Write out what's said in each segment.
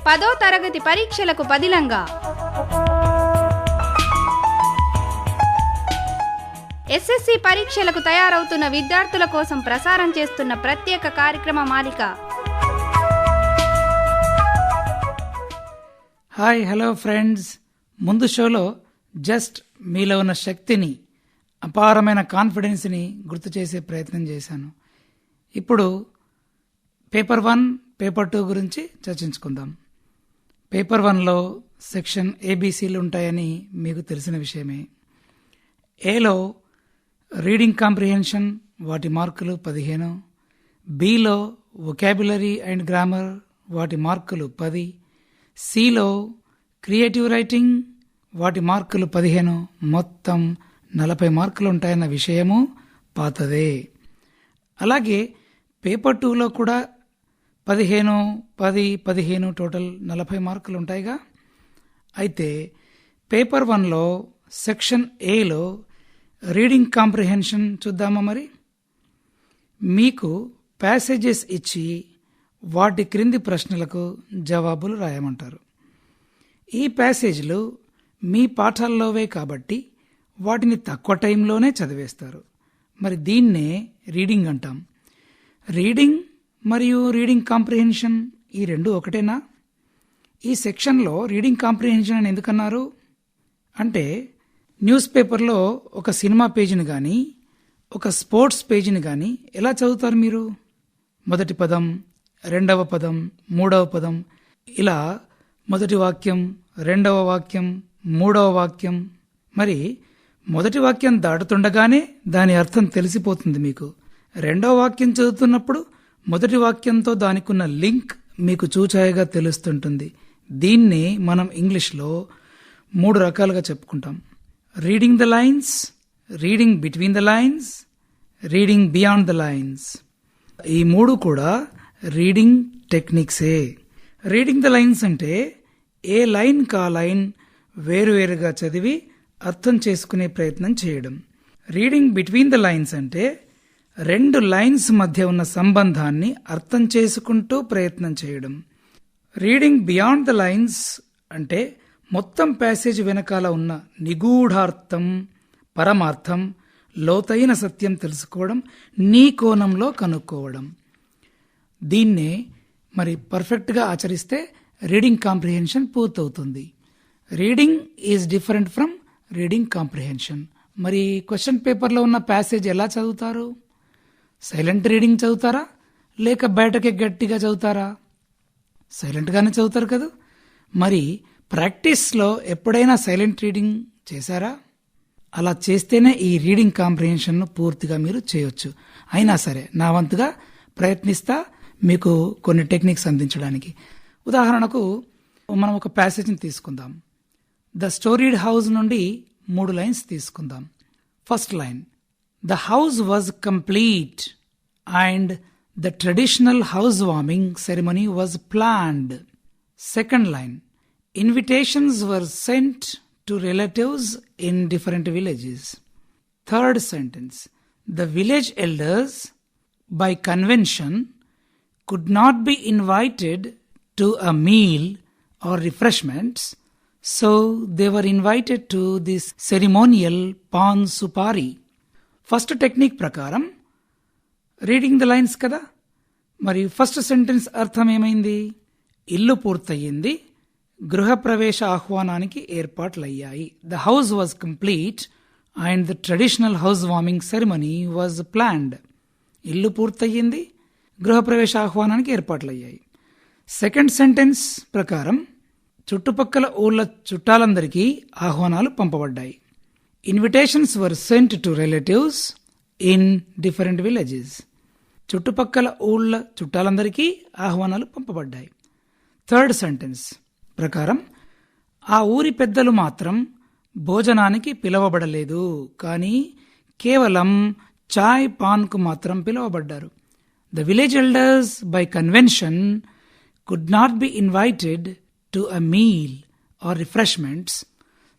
10వ తరగతి పరీక్షలకు పదిలంగా ఎస్ఎస్సి పరీక్షలకు తయారవుతున్న విద్యార్థుల కోసం ప్రసారం చేస్తున్న ప్రత్యేక కార్యక్రమ మాలిక. హాయ్ హలో ఫ్రెండ్స్, ముందు షోలో జస్ట్ మీలో ఉన్న శక్తిని, అపారమైన కాన్ఫిడెన్స్ని గుర్తు చేసే ప్రయత్నం చేశాను. ఇప్పుడు పేపర్ 1, పేపర్ 2 గురించి చర్చించుకుందాం. పేపర్ 1లో సెక్షన్ ఏబీసీలు ఉంటాయని మీకు తెలిసిన విషయమే. ఏలో రీడింగ్ కాంప్రిహెన్షన్, వాటి మార్కులు 15. బిలో వొకాబులరీ అండ్ గ్రామర్, వాటి మార్కులు 10. సిలో క్రియేటివ్ రైటింగ్, వాటి మార్కులు 15. మొత్తం 40 మార్కులు ఉంటాయన్న విషయము పాతదే. అలాగే పేపర్ 2లో కూడా 15, 10, 15 టోటల్ 40 మార్కులు ఉంటాయిగా. అయితే పేపర్ 1లో సెక్షన్ ఏలో రీడింగ్ కాంప్రిహెన్షన్ చూద్దామా. మరి మీకు ప్యాసేజెస్ ఇచ్చి వాటి క్రింది ప్రశ్నలకు జవాబులు రాయమంటారు. ఈ ప్యాసేజ్లు మీ పాఠాల్లోవే కాబట్టి వాటిని తక్కువ టైంలోనే చదివేస్తారు. మరి దీన్నే రీడింగ్ అంటాం. రీడింగ్ మరియు రీడింగ్ కాంప్రిహెన్షన్ ఈ రెండు ఒకటేనా? ఈ సెక్షన్లో రీడింగ్ కాంప్రిహెన్షన్ అని ఎందుకన్నారు అంటే, న్యూస్ పేపర్లో ఒక సినిమా పేజీని కానీ, ఒక స్పోర్ట్స్ పేజీని కానీ ఎలా చదువుతారు మీరు? మొదటి పదం, రెండవ పదం, మూడవ పదం, ఇలా మొదటి వాక్యం, రెండవ వాక్యం, మూడవ వాక్యం. మరి మొదటి వాక్యం దాటుతుండగానే దాని అర్థం తెలిసిపోతుంది మీకు. రెండవ వాక్యం చదువుతున్నప్పుడు మొదటి వాక్యంతో దానికున్న లింక్ మీకు చూచాయగా తెలుస్తుంటుంది. దీన్ని మనం ఇంగ్లీష్లో 3 రకాలుగా చెప్పుకుంటాం: reading the lines, reading between the lines, reading beyond the lines. ఈ 3 కూడా రీడింగ్ టెక్నిక్సే. రీడింగ్ ద లైన్స్ అంటే ఏ లైన్ కా లైన్ వేరువేరుగా చదివి అర్థం చేసుకునే ప్రయత్నం చేయడం. రీడింగ్ బిట్వీన్ ద లైన్స్ అంటే 2 లైన్స్ మధ్య ఉన్న సంబంధాన్ని అర్థం చేసుకుంటూ ప్రయత్నం చేయడం. రీడింగ్ బియాండ్ ద లైన్స్ అంటే మొత్తం ప్యాసేజ్ వెనకాల ఉన్న నిగూఢార్థం, పరమార్థం, లోతైన సత్యం తెలుసుకోవడం, నీ కోణంలో కనుక్కోవడం. దీన్నే మరి పర్ఫెక్ట్గా ఆచరిస్తే రీడింగ్ కాంప్రిహెన్షన్ పూర్తవుతుంది. Reading is different from reading comprehension. మరి క్వశ్చన్ పేపర్లో ఉన్న ప్యాసేజ్ ఎలా చదువుతారు? సైలెంట్ రీడింగ్ చదువుతారా, లేక బయటకి గట్టిగా చదువుతారా? సైలెంట్గానే చదువుతారు కదా. మరి ప్రాక్టీస్లో ఎప్పుడైనా సైలెంట్ రీడింగ్ చేశారా? అలా చేస్తేనే ఈ రీడింగ్ కాంప్రిహెన్షన్ను పూర్తిగా మీరు చేయొచ్చు. అయినా సరే నా వంతుగా ప్రయత్నిస్తా మీకు కొన్ని టెక్నిక్స్ అందించడానికి. ఉదాహరణకు మనం ఒక ప్యాసేజ్ని తీసుకుందాం. ద స్టోరీడ్ హౌస్ నుండి 3 లైన్స్ తీసుకుందాం. First line, The house was complete and the traditional housewarming ceremony was planned. Second line, invitations were sent to relatives in different villages. Third sentence, the village elders by convention could not be invited to a meal or refreshments, so they were invited to this ceremonial pan supari. First technique ప్రకారం reading the lines కదా. మరి first sentence అర్థం ఏమైంది? ఇల్లు పూర్తయింది, గృహప్రవేశ ఆహ్వానానికి ఏర్పాట్లయ్యాయి. The house was complete and the traditional housewarming ceremony was planned. ఇల్లు పూర్తయింది, గృహప్రవేశ ఆహ్వానానికి ఏర్పాట్లయ్యాయి. సెకండ్ సెంటెన్స్ ప్రకారం చుట్టుపక్కల ఊళ్ళ చుట్టాలందరికీ ఆహ్వానాలు పంపబడ్డాయి. Invitations were sent to relatives in different villages. చుట్టుపక్కల ఊళ్ళ చుట్టాలందరికీ ఆహ్వానాలు పంపబడ్డాయి. థర్డ్ సెంటెన్స్ ప్రకారం ఆ ఊరి పెద్దలు మాత్రం భోజనానికి పిలవబడలేదు, కానీ కేవలం చాయ్ పాన్కు మాత్రం పిలువబడ్డారు. The village elders by convention could not be invited to a meal or refreshments,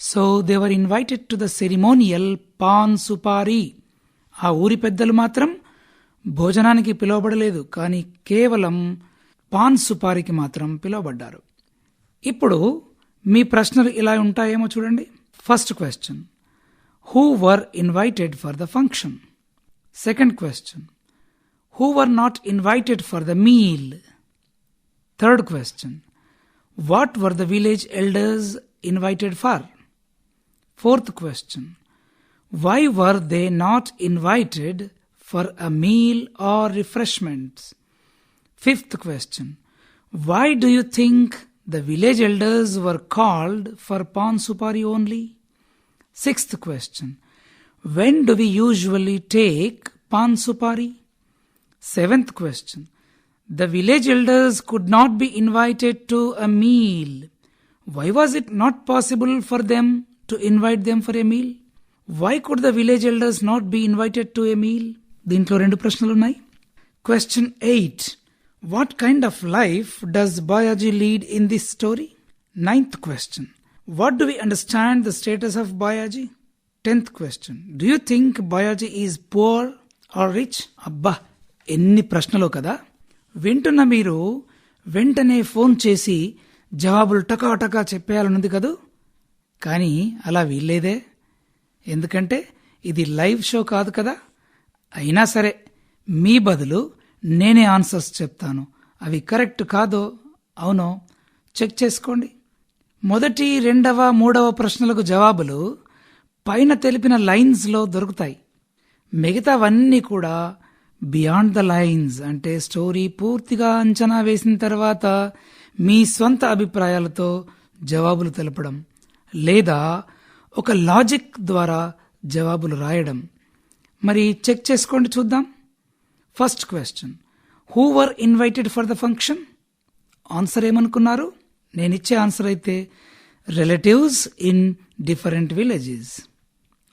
so they were invited to the ceremonial paan supari. ఆ ఊరి పెద్దలు మాత్రం భోజనానికి పిలువబడలేదు, కానీ కేవలం పాన్ సుపారీకి మాత్రం పిలువబడ్డారు. ఇప్పుడు మీ ప్రశ్నలు ఇలా ఉంటాయేమో చూడండి. First question, who were invited for the function? Second question, who were not invited for the meal? Third question, what were the village elders invited for? Fourth question, why were they not invited for a meal or refreshments? Fifth question, why do you think the village elders were called for Pan Supari only? Sixth question, when do we usually take Pan Supari? Seventh question, the village elders could not be invited to a meal. Why was it not possible for them to invite them for a meal? Why could the village elders not be invited to a meal? దీంట్లో 2 ప్రశ్నలు ఉన్నాయి. Question 8, what kind of life does Bayaji lead in this story? 9th question, what do we understand the status of Bayaji? 10th question, do you think Bayaji is poor or rich? అబ్బా, ఎన్ని ప్రశ్నలు కదా. వింటున్న మీరు వెంటనే phone చేసి జవాబులు టకా చెప్పేయాలనుంది కదూ. కానీ అలా వీల్లేదే, ఎందుకంటే ఇది లైవ్ షో కాదు కదా. అయినా సరే మీ బదులు నేనే ఆన్సర్స్ చెప్తాను. అవి కరెక్ట్ కాదో అవునో చెక్ చేసుకోండి. మొదటి, 2వ, 3వ ప్రశ్నలకు జవాబులు పైన తెలిపిన లైన్స్లో దొరుకుతాయి. మిగతావన్నీ కూడా బియాండ్ ద లైన్స్, అంటే స్టోరీ పూర్తిగా అంచనా వేసిన తర్వాత మీ స్వంత అభిప్రాయాలతో జవాబులు తెలపడం, లేదా ఒక లాజిక్ ద్వారా జవాబులు రాయడం. మరి చెక్ చేసుకోండి, చూద్దాం. First question, who were invited for the function? Answer ఏమనుకున్నారు? నేనిచ్చే ఆన్సర్ అయితే రిలేటివ్స్ ఇన్ డిఫరెంట్ విలేజెస్.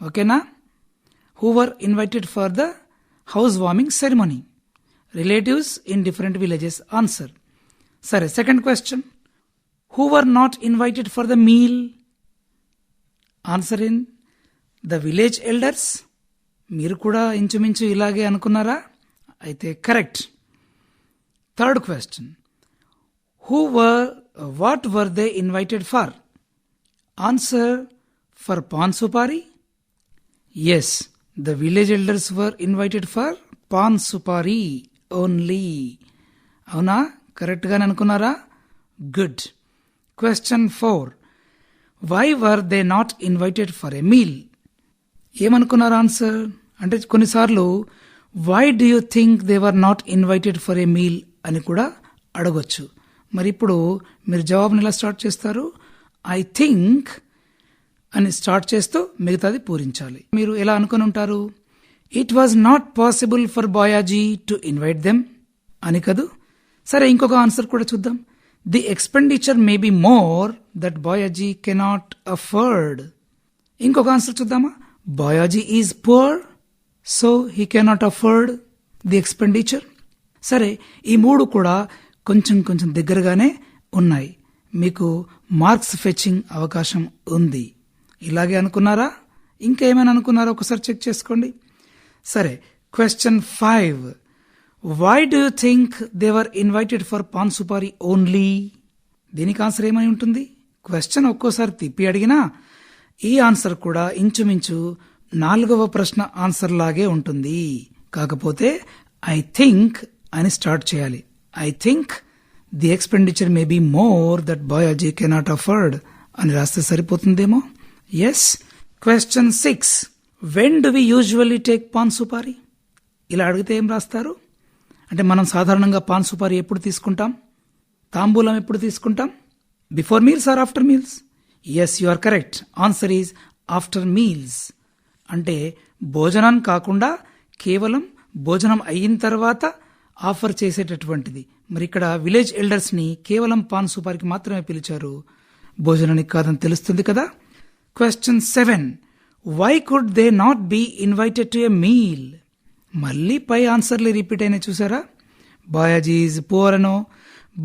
ఓకేనా? Who were invited for the housewarming ceremony, relatives in different villages answer. సరే, second question, who were not invited for the meal? Answer in the village elders. మీరు కూడా ఇంచుమించు ఇలాగే అనుకున్నారా? అయితే correct. Third question, what were they invited for? Answer for paan supari. Yes, the village elders were invited for Pan Supari only. అవునా? Correct గానే అనుకున్నారా? Good. Question 4, why were they not invited for a meal? ఏమనుకున్నారు answer? అంటే కొన్నిసార్లు why do you think they were not invited for a meal అని కూడా అడగొచ్చు. మరి ఇప్పుడు మీరు జవాబుని ఎలా స్టార్ట్ చేస్తారు? ఐ థింక్ అని స్టార్ట్ చేస్తూ మిగతాది పూరించాలి. మీరు ఎలా అనుకుని ఉంటారు? It was not possible for Bayaji to invite them అని కదూ. సరే, ఇంకొక ఆన్సర్ కూడా చూద్దాం. The expenditure may be more that Bayaji cannot afford. ఇంకొక ఆన్సర్ చూద్దామా? Bayaji is poor so he cannot afford the expenditure. సరే, ఈ 3 కూడా కొంచెం దగ్గరగానే ఉన్నాయి. మీకు మార్క్స్ ఫెచింగ్ అవకాశం ఉంది. ఇలాగే అనుకున్నారా? ఇంకా ఏమైనా అనుకున్నారా? ఒకసారి చెక్ చేసుకోండి. సరే, question 5, why do you think they were invited for paan supari only? దీనికి ఆన్సర్ ఏమై ఉంటుంది? క్వశ్చన్ ఒక్కోసారి తిప్పి అడిగినా ఈ ఆన్సర్ కూడా ఇంచుమించు 4వ ప్రశ్న ఆన్సర్ లాగే ఉంటుంది. కాకపోతే ఐ థింక్ అని స్టార్ట్ చేయాలి. I think the expenditure may be more that Bayaji cannot afford అని రాస్తే సరిపోతుందేమో. Yes. Question 6, when do we usually take paan supari? ఇలా అడిగితే ఏం రాస్తారు? అంటే మనం సాధారణంగా పాన్ సుపారీ ఎప్పుడు తీసుకుంటాం? తాంబూలం ఎప్పుడు తీసుకుంటాం? Before meals or after meals? Yes, you are correct. Answer is after meals. అంటే భోజనం కాకుండా కేవలం భోజనం అయిన తర్వాత ఆఫర్ చేసేటటువంటిది. మరి ఇక్కడ విలేజ్ ఎల్డర్స్ ని కేవలం పాన్ సుపారీకి మాత్రమే పిలిచారు, భోజనానికి కాదని తెలుస్తుంది కదా. Question 7, why could they not be invited to a meal? మళ్ళీ పై ఆన్సర్లు రిపీట్ అయినా చూసారా? బాయాజీ ఈజ్ పూర్ అనో,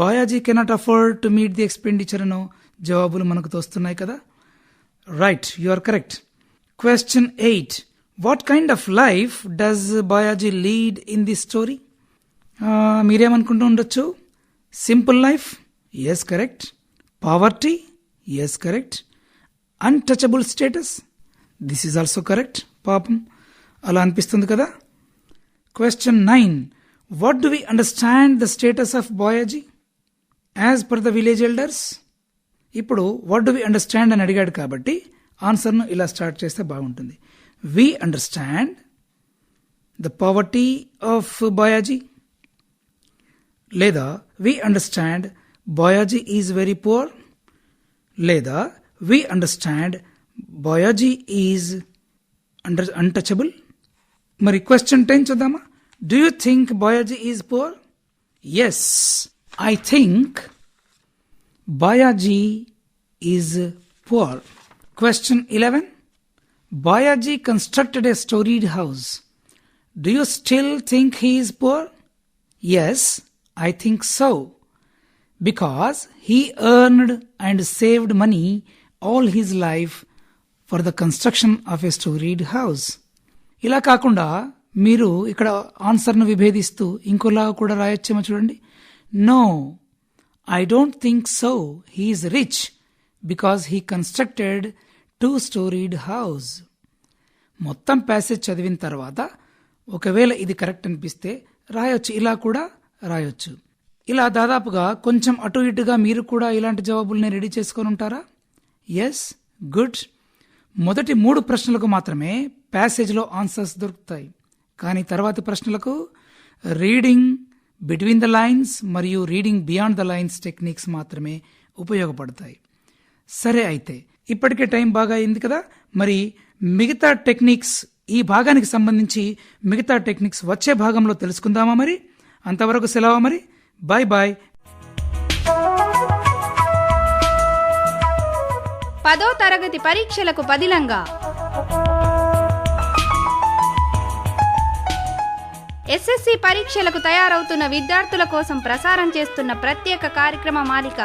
Bayaji cannot afford to meet the expenditure అనో జవాబులు మనకు తోస్తున్నాయి కదా. Right, you are correct. Question 8, what kind of life does Bayaji lead in the story? మీరేమనుకుంటూ ఉండొచ్చు? Simple life. Yes, correct. Poverty? Yes, correct. Untouchable status? This is also correct. పాపం అలా అనిపిస్తుంది కదా. Question 9. What do we understand the status of Boyaji as per the village elders? ఇప్పుడు what do we understand అని అడిగాడు కాబట్టి ఆన్సర్ను ఇలా start చేస్తే బాగుంటుంది. We understand the poverty of Boyaji, లేదా we understand Boyaji is very poor, లేదా we understand Boyaji is untouchable. మరి క్వశ్చన్ 10 చూద్దామా. Do you think Boyaji is poor? Yes, I think Boyaji is poor. Question 11. Boyaji constructed a storied house. Do you still think he is poor? Yes, I think so. Because he earned and saved money all his life for the construction of a storied house. ఇలా కాకుండా మీరు ఇక్కడ ఆన్సర్ను విభేదిస్తూ ఇంకోలా కూడా రాయొచ్చేమో చూడండి. No, I don't think so. He is rich because he constructed 2-storied house. మొత్తం passage చదివిన తర్వాత ఒకవేళ ఇది కరెక్ట్ అనిపిస్తే రాయొచ్చు, ఇలా కూడా రాయొచ్చు. ఇలా దాదాపుగా కొంచెం అటు ఇటుగా మీరు కూడా ఇలాంటి జవాబుల్ని రెడీ చేసుకొని ఉంటారా? Yes, good. మొదటి 3 ప్రశ్నలకు మాత్రమే ప్యాసేజ్లో ఆన్సర్స్ దొరుకుతాయి, కానీ తర్వాతి ప్రశ్నలకు రీడింగ్ బిట్వీన్ ద లైన్స్ మరియు reading beyond the lines techniques మాత్రమే ఉపయోగపడతాయి. సరే, అయితే ఇప్పటికే టైం బాగా అయింది కదా. మరి మిగతా టెక్నిక్స్, ఈ భాగానికి సంబంధించి మిగతా టెక్నిక్స్ వచ్చే భాగంలో తెలుసుకుందామా? మరి అంతవరకు సెలవు. మరి బాయ్ బాయ్. 10వ తరగతి పరీక్షలకు పదిలంగా ఎస్ఎస్సి పరీక్షలకు తయారవుతున్న విద్యార్థుల కోసం ప్రసారం చేస్తున్న ప్రత్యేక కార్యక్రమ మాలిక